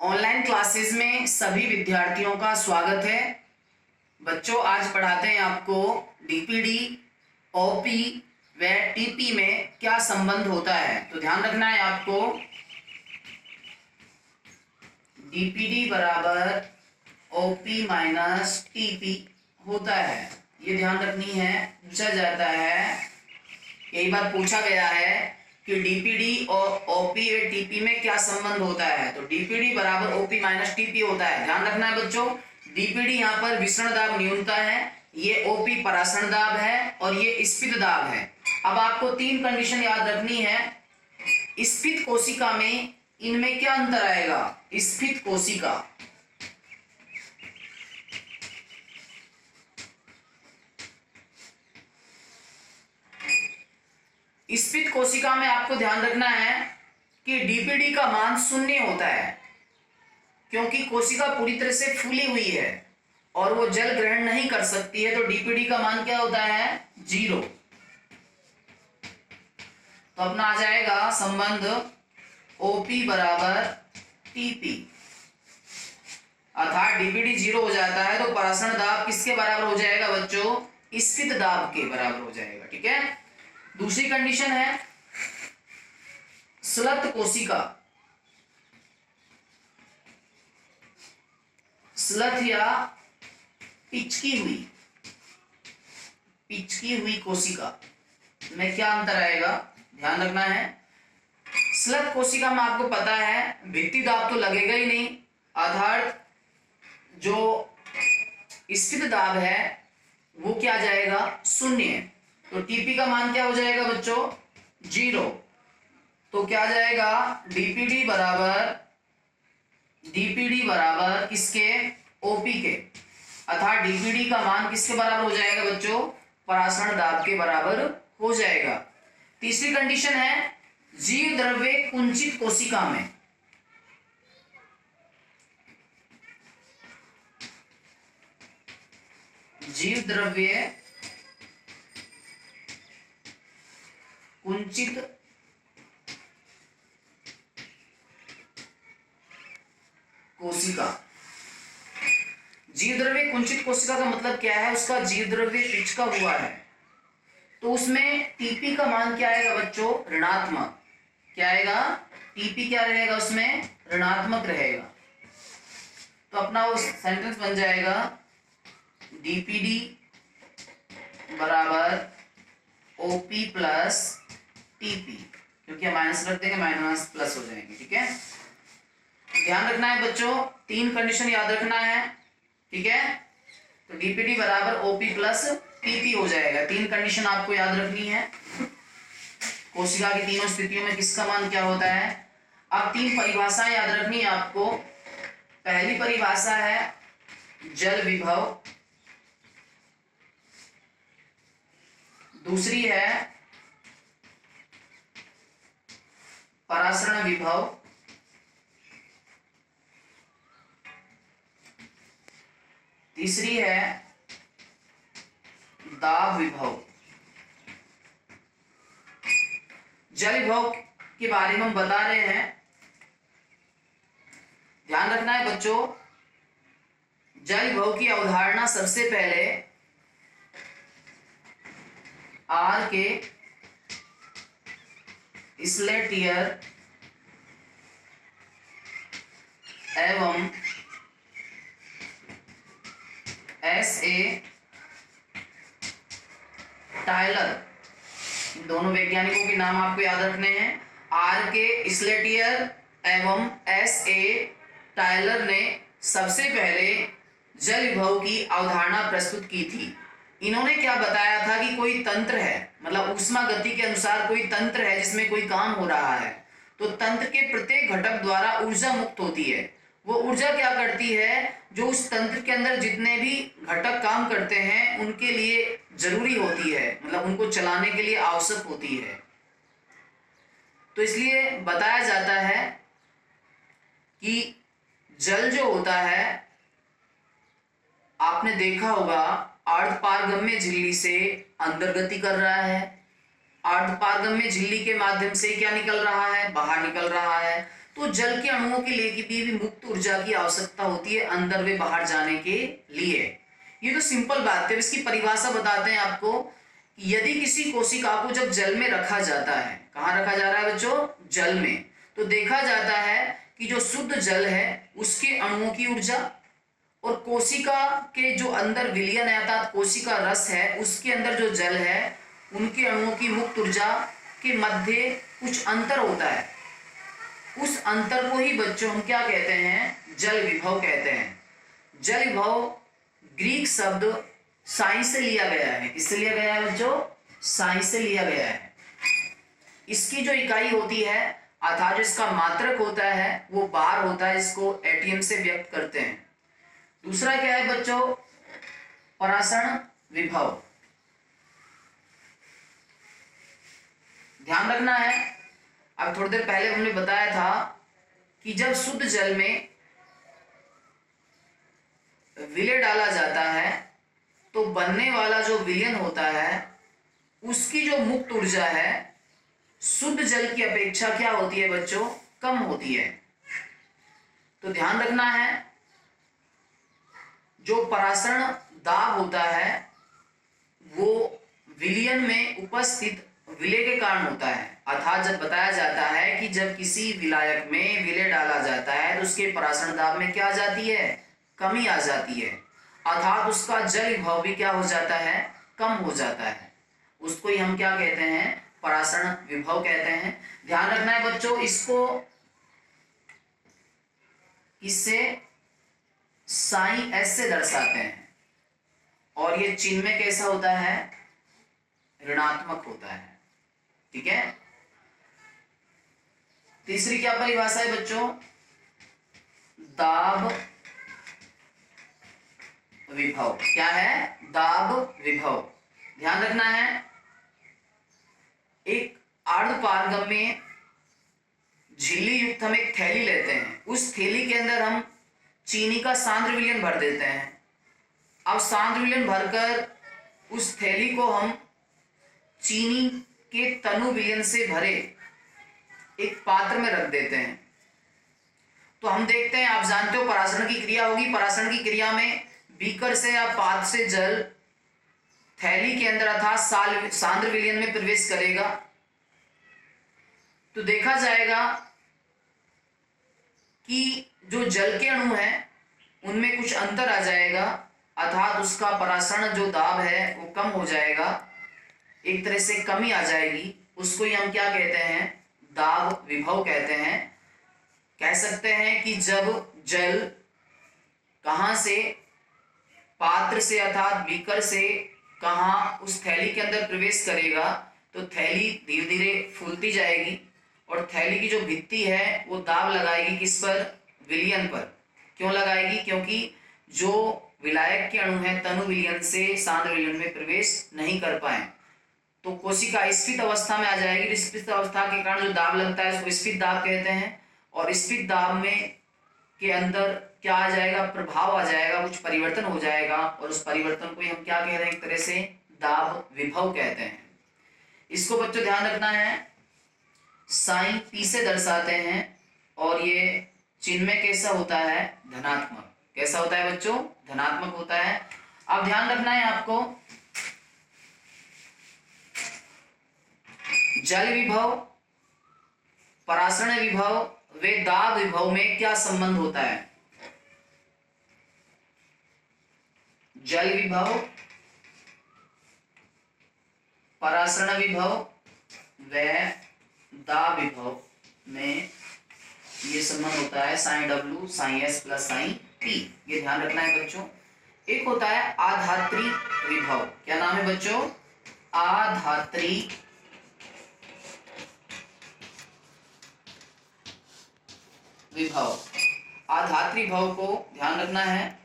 Online classes में सभी विद्यार्थियों का स्वागत है। बच्चों, आज पढ़ाते हैं आपको डीपीडी, ओपी व टीपी में क्या संबंध होता है। तो ध्यान रखना है आपको, डीपीडी बराबर ओपी माइनस टीपी होता है, ये ध्यान रखनी है। पूछा जाता है, यही बात पूछा गया है कि डीपीडी और ओपी व टीपी में क्या संबंध होता है। तो डीपीडी बराबर ओपी माइनस टीपी होता है। ध्यान रखना है बच्चों, डीपीडी यहाँ पर विसरण दाब न्यूनता है, ये ओपी परासरण दाब है और ये स्फीत दाब है। अब आपको तीन कंडीशन याद रखनी है। स्फीत कोशिका में इनमें क्या अंतर आएगा। स्फीत कोशिका, स्फीत कोशिका में आपको ध्यान रखना है कि डीपीडी का मान 0 होता है, क्योंकि कोशिका पूरी तरह से फूली हुई है और वो जल ग्रहण नहीं कर सकती है। तो डीपीडी का मान क्या होता है, 0। तो अपना आ जाएगा संबंध ओपी बराबर टीपी, अर्थात डीपीडी 0 हो जाता है तो परासरण दाब किसके बराबर हो जाएगा बच्चों, स्फीत दाब के बराबर हो जाएगा। ठीक है। दूसरी कंडीशन है स्लत कोशिका, स्लत या पिचकी हुई कोशिका में क्या अंतर आएगा, ध्यान रखना है। स्लत कोशिका में आपको पता है भित्ति दाब तो लगेगा ही नहीं, अर्थात जो स्फीत दाब है वो क्या जाएगा, 0। तो टीपी का मान क्या हो जाएगा बच्चों, 0। तो क्या जाएगा, डीपीडी बराबर किसके, ओपी के, अर्थात डीपीडी का मान किसके बराबर हो जाएगा बच्चों, परासरण दाब के बराबर हो जाएगा। तीसरी कंडीशन है जीव द्रव्य कुंचित कोशिका में, जीव द्रव्य कुंचित कोशिका। जीव द्रव्य कुंचित कोशिका का मतलब क्या है, उसका जीव द्रव्य पिचका हुआ है, तो उसमें टीपी का मान क्या आएगा बच्चों, ऋणात्मक। क्या आएगा, टीपी क्या रहेगा उसमें, ऋणात्मक रहेगा। तो अपना वो सेंटेंस बन जाएगा डीपीडी बराबर ओपी प्लस टीपी, क्योंकि हम माइनस रख देंगे माइनस प्लस हो जाएंगे। ठीक है। ध्यान रखना है बच्चों, तीन कंडीशन याद रखना है। ठीक है। तो डीपीडी बराबर ओपी प्लस टीपी हो जाएगा। तीन कंडीशन आपको याद रखनी है। कोशिका की तीनों स्थितियों में किसका मान क्या होता है। अब तीन परिभाषाएं याद रखनी है आपको। पहली परिभाषा है जल विभव, दूसरी है परासरण विभव, तीसरी है दाब विभव। जल विभव के बारे में हम बता रहे हैं, ध्यान रखना है बच्चों। जल विभव की अवधारणा सबसे पहले आर के स्लेटियर एवं एस ए टायलर, दोनों वैज्ञानिकों के नाम आपको याद रखने हैं। आर के स्लेटियर एवं एस ए टायलर ने सबसे पहले जल विभव की अवधारणा प्रस्तुत की थी। इन्होंने क्या बताया था कि कोई तंत्र है, मतलब ऊष्मा गति के अनुसार कोई तंत्र है जिसमें कोई काम हो रहा है, तो तंत्र के प्रत्येक घटक द्वारा ऊर्जा मुक्त होती है। वो ऊर्जा क्या करती है, जो उस तंत्र के अंदर जितने भी घटक काम करते हैं उनके लिए जरूरी होती है, मतलब उनको चलाने के लिए आवश्यक होती है। तो इसलिए बताया जाता है कि जल जो होता है, आपने देखा होगा अर्धपारगम्य झिल्ली से अंदर गति कर रहा है, अर्धपारगम्य झिल्ली के माध्यम से क्या निकल रहा है, बाहर निकल रहा है। तो जल के अणुओं के लिए भी मुक्त ऊर्जा की आवश्यकता होती है अंदर व बाहर जाने के लिए। ये तो सिंपल बात है। इसकी परिभाषा बताते हैं आपको। यदि किसी कोशिका को जब जल में रखा जाता है, कहाँ रखा जा रहा है बच्चों? जल में। तो देखा जाता है कि जो शुद्ध जल है उसके अणुओं की ऊर्जा और कोशिका के जो अंदर विलयन है अर्थात कोशिका रस है उसके अंदर जो जल है उनके अणुओं की मुक्त ऊर्जा के मध्य कुछ अंतर होता है। उस अंतर को ही बच्चों हम क्या कहते हैं? जल विभव कहते हैं। जल विभव ग्रीक शब्द साइंस से लिया गया है। किससे लिया गया है बच्चों? साइंस से लिया गया है। इसकी जो इकाई होती है अर्थात इसका मात्रक होता है वो बार होता है, इसको एटीएम से व्यक्त करते हैं। दूसरा क्या है बच्चों? परासरण विभव। ध्यान रखना है, अब थोड़ी देर पहले हमने बताया था कि जब शुद्ध जल में विलय डाला जाता है तो बनने वाला जो विलयन होता है उसकी जो मुक्त ऊर्जा है शुद्ध जल की अपेक्षा क्या होती है बच्चों? कम होती है। तो ध्यान रखना है, जो परासरण दाब होता है वो विलयन में उपस्थित विलय के कारण होता है। अर्थात जब बताया जाता है कि जब किसी विलायक में विलय डाला जाता है तो उसके परासरण दाब में क्या आ जाती है? कमी आ जाती है। अर्थात उसका जल विभव भी क्या हो जाता है? कम हो जाता है। उसको ही हम क्या कहते हैं? परासरण विभव कहते हैं। ध्यान रखना है बच्चों, इसको इससे साइन एस से दर्शाते हैं और ये चिन्ह में कैसा होता है? ऋणात्मक होता है। ठीक है। तीसरी क्या परिभाषा है बच्चों? दाब विभव। क्या है? दाब विभव। ध्यान रखना है, एक अर्धपारगम्य झिल्ली युक्त हम एक थैली लेते हैं, उस थैली के अंदर हम चीनी का सांद्र विलयन भर देते हैं। अब सांद्र विलयन भरकर उस थैली को हम चीनी के तनु विलयन से भरे एक पात्र में रख देते हैं। तो हम देखते हैं, आप जानते हो परासरण की क्रिया होगी। परासरण की क्रिया में बीकर से या पात्र से जल थैली के अंदर अर्थात सांद्र विलयन में प्रवेश करेगा तो देखा जाएगा कि जो जल के अणु हैं उनमें कुछ अंतर आ जाएगा अर्थात उसका परासरण जो दाब है वो कम हो जाएगा, एक तरह से कमी आ जाएगी। उसको ही हम क्या कहते हैं? दाब विभव कहते हैं। कह सकते हैं कि जब जल कहां से, पात्र से अर्थात बीकर से कहां उस थैली के अंदर प्रवेश करेगा तो थैली धीरे धीरे फूलती जाएगी और थैली की जो भित्ति है वो दाब लगाएगी किस पर? विलयन पर। क्यों लगाएगी? क्योंकि जो विलायक के अणु हैं तनु विलयन से सांद्र विलयन में प्रवेश नहीं कर पाए तो कोशिका स्फीत अवस्था में आ जाएगी। स्फीत अवस्था के कारण जो दाब लगता है उसको स्फीत दाब कहते हैं और स्फीत दाब में के अंदर क्या आ जाएगा? प्रभाव आ जाएगा, कुछ परिवर्तन हो जाएगा और उस परिवर्तन को हम क्या कह रहे हैं? एक तरह से दाब विभव कहते हैं। इसको बच्चों ध्यान रखना है, साइन पी से दर्शाते हैं और ये चिन्ह में कैसा होता है? धनात्मक। कैसा होता है बच्चों? धनात्मक होता है। अब ध्यान रखना है आपको, जल विभव, परासरण विभव व दाब विभव में क्या संबंध होता है? जल विभव, परासरण विभव व दाब विभव में ये संबंध होता है sine W sine S plus sine P. ये ध्यान रखना है बच्चों। एक होता है आधात्री विभव। क्या नाम है बच्चों? आधात्री विभव। आधात्री विभव को ध्यान रखना है,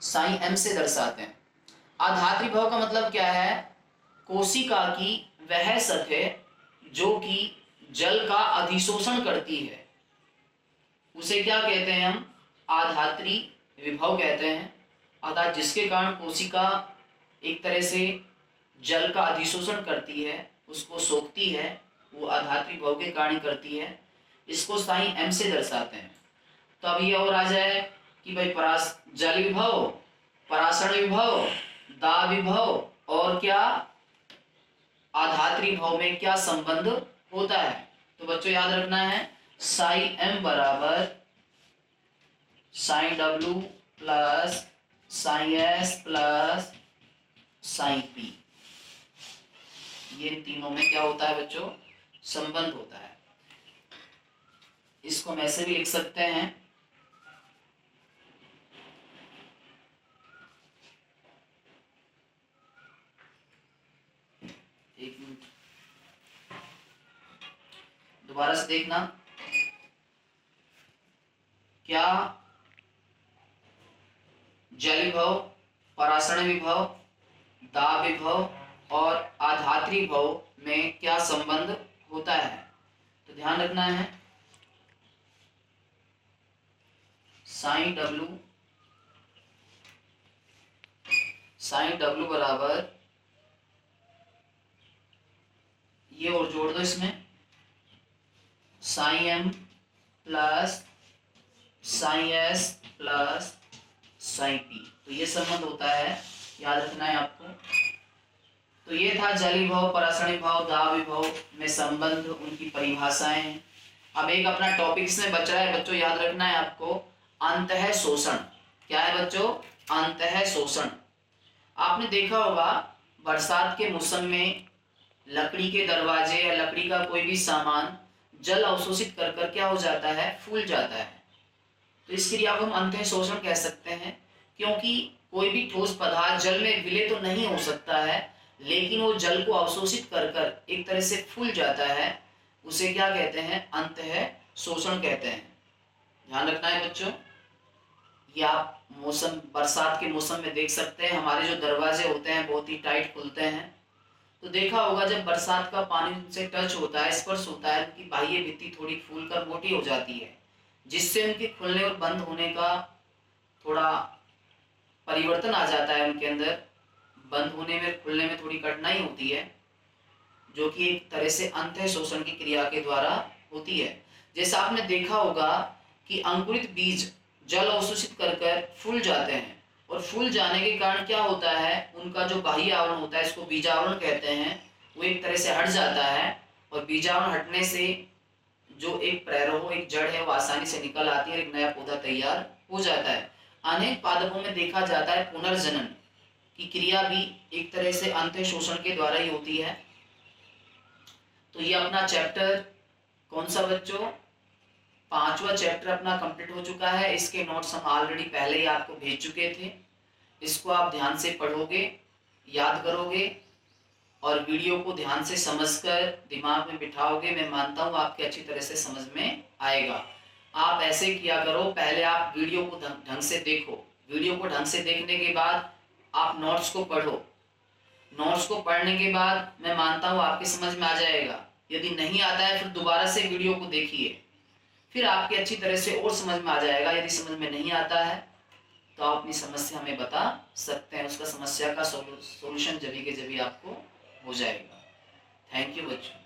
साइन एम से दर्शाते हैं। आधात्री विभव का मतलब क्या है? कोशिका की वह सतह जो कि जल का अधिशोषण करती है उसे क्या कहते हैं? हम आधात्री विभव कहते हैं। अर्थात जिसके कारण कोशिका एक तरह से जल का अधिशोषण करती है, उसको सोखती है, वो आधात्री विभव के कारण करती है। इसको साइन m से दर्शाते हैं। तो अब ये और आ जाए कि भाई जल विभव, पराशर विभव, दाब विभव और क्या आधात्री विभव में क्या संबंध होता है। तो बच्चों याद रखना है साइन m बराबर sine w plus sine s plus sine p, ये तीनों में क्या होता है बच्चों, संबंध होता है। इसको हम ऐसे भी लिख सकते हैं एक मिनट दोबारा से देखना, क्या जल विभव, परासरण विभव, दाब विभव और आधात्री विभव में क्या संबंध होता है। तो ध्यान रखना है साइन W बराबर, ये और जोड़ दो इसमें, sine m plus sine s plus sine p। तो ये संबंध होता है, याद रखना है आपको। तो ये था जल विभव, परासरण विभव, दाब विभव में संबंध, उनकी परिभाषाएं। अब एक अपना टॉपिक इसमें बच रहा है बच्चों, याद रखना है आपको, अंतः शोषण। क्या है बच्चों, अंतः शोषण। आपने देखा होगा बरसात के मौसम में लकड़ी के दरवाजे या लकड़ी का कोई भी सामान जल अवशोषित कर कर क्या हो जाता है, फूल जाता है। तो इस क्रिया को हम अंतः शोषण कह सकते हैं, क्योंकि कोई भी ठोस पदार्थ जल में विलय तो नहीं हो सकता है, लेकिन वो जल को अवशोषित कर कर एक तरह से फूल जाता है। उसे क्या कहते हैं, अंतः शोषण कहते हैं। ध्यान रखना है बच्चों। ये आप मौसम बरसात के मौसम में देख सकते हैं, हमारे जो दरवाजे होते हैं बहुत ही टाइट खुलते हैं। तो देखा होगा जब बरसात का पानी उनसे टच होता है, स्पर्श होता है, उनकी बाह्य भित्ति थोड़ी फूलकर मोटी हो जाती है, जिससे उनके खुलने और बंद होने का थोड़ा परिवर्तन आ जाता है उनके अंदर। बंद होने में खुलने में थोड़ी कठिनाई होती है, जो कि एक तरह से अंतः शोषण की क्रिया के द्वारा होती है। जैसा आपने देखा होगा कि अंकुरित बीज जल अवशोषित कर कर फूल जाते हैं, और फूल जाने के कारण क्या होता है, उनका जो बाह्य आवरण होता है, इसको बीजावरण कहते हैं, वो एक तरह से हट जाता है। और बीजावरण हटने से जो एक प्रैरव, एक जड़ है, वो आसानी से निकल आती है, एक नया पौधा तैयार हो जाता है। अनेक पादपों में देखा जाता है पुनर्जनन की क्रिया भी एक तरह से अंतः शोषण के द्वारा ही होती है। तो ये अपना चैप्टर कौन सा बच्चों, 5वां चैप्टर अपना कंप्लीट हो चुका है। इसके नोट्स हम ऑलरेडी पहले ही आपको भेज चुके थे। इसको आप ध्यान से पढ़ोगे, याद करोगे और वीडियो को ध्यान से समझकर दिमाग में बिठाओगे, मैं मानता हूँ आपके अच्छी तरह से समझ में आएगा। आप ऐसे किया करो, पहले आप वीडियो को ढंग से देखो, वीडियो को ढंग से देखने के बाद आप नोट्स को पढ़ो। नोट्स को पढ़ने के बाद मैं मानता हूँ आपकी समझ में आ जाएगा। यदि नहीं आता है फिर दोबारा से वीडियो को देखिए, फिर आपकी अच्छी तरह से और समझ में आ जाएगा। यदि समझ में नहीं आता है तो आप अपनी समस्या हमें बता सकते हैं, उसका समस्या का सोल्यूशन जभी के जभी आपको हो जाएगा। थैंक यू बच्चों।